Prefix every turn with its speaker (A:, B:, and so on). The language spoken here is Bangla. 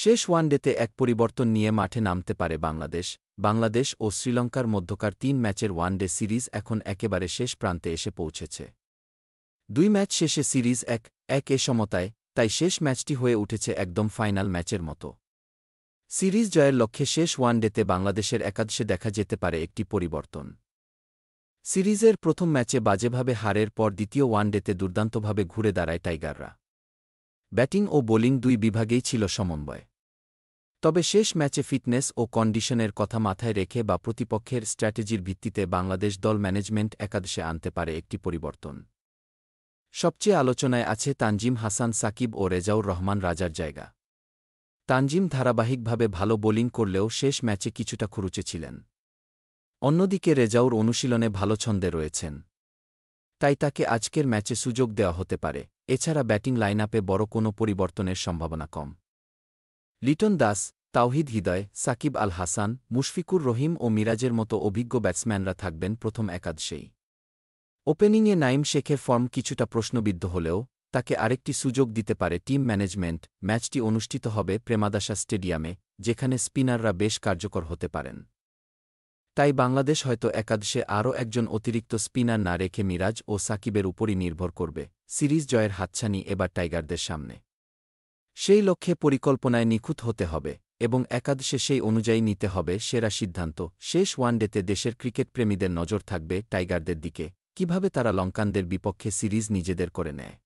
A: শেষ ওয়ানডেতে এক পরিবর্তন নিয়ে মাঠে নামতে পারে বাংলাদেশ। বাংলাদেশ ও শ্রীলঙ্কার মধ্যকার ৩ ম্যাচের ওয়ানডে সিরিজ এখন একেবারে শেষ প্রান্তে এসে পৌঁছেছে। ২ ম্যাচ শেষে সিরিজ ১-১ সমতায়, তাই শেষ ম্যাচটি হয়ে উঠেছে একদম ফাইনাল ম্যাচের মতো। সিরিজ জয়ের লক্ষ্যে শেষ ওয়ানডেতে বাংলাদেশের একাদশে দেখা যেতে পারে একটি পরিবর্তন। সিরিজের প্রথম ম্যাচে বাজেভাবে হারের পর দ্বিতীয় ওয়ানডেতে দুর্দান্তভাবে ঘুরে দাঁড়ায় টাইগাররা। ব্যাটিং ও বোলিং দুই বিভাগেই ছিল সমন্বয়। তবে শেষ ম্যাচে ফিটনেস ও কন্ডিশনের কথা মাথায় রেখে বা প্রতিপক্ষের স্ট্র্যাটেজির ভিত্তিতে বাংলাদেশ দল ম্যানেজমেন্ট একাদশে আনতে পারে একটি পরিবর্তন। সবচেয়ে আলোচনায় আছে তানজিম হাসান, সাকিব ও রেজাউর রহমান রাজার জায়গা। তানজিম ধারাবাহিকভাবে ভালো বোলিং করলেও শেষ ম্যাচে কিছুটা খুরুচে ছিলেন। অন্যদিকে রেজাউর অনুশীলনে ভালো ছন্দে রয়েছেন, তাই তাকে আজকের ম্যাচে সুযোগ দেওয়া হতে পারে। এছাড়া ব্যাটিং লাইনআপে বড় কোনো পরিবর্তনের সম্ভাবনা কম। লিটন দাস, তাওহিদ হৃদয়, সাকিব আল হাসান, মুশফিকুর রহিম ও মিরাজের মতো অভিজ্ঞ ব্যাটসম্যানরা থাকবেন প্রথম একাদশেই। ওপেনিংয়ে নাইম শেখের ফর্ম কিছুটা প্রশ্নবিদ্ধ হলেও তাকে আরেকটি সুযোগ দিতে পারে টিম ম্যানেজমেন্ট। ম্যাচটি অনুষ্ঠিত হবে প্রেমাদাসা স্টেডিয়ামে, যেখানে স্পিনাররা বেশ কার্যকর হতে পারেন। তাই বাংলাদেশ হয়তো একাদশে আরও একজন অতিরিক্ত স্পিনার না রেখে মিরাজ ও সাকিবের উপরই নির্ভর করবে। সিরিজ জয়ের হাতছানি এবার টাইগারদের সামনে। সেই লক্ষ্যে পরিকল্পনায় নিখুঁত হতে হবে এবং একাদশে সেই অনুযায়ী নিতে হবে সেরা সিদ্ধান্ত। শেষ ওয়ানডেতে দেশের ক্রিকেটপ্রেমীদের নজর থাকবে টাইগারদের দিকে, কিভাবে তারা লঙ্কানদের বিপক্ষে সিরিজ নিজেদের করে নেয়।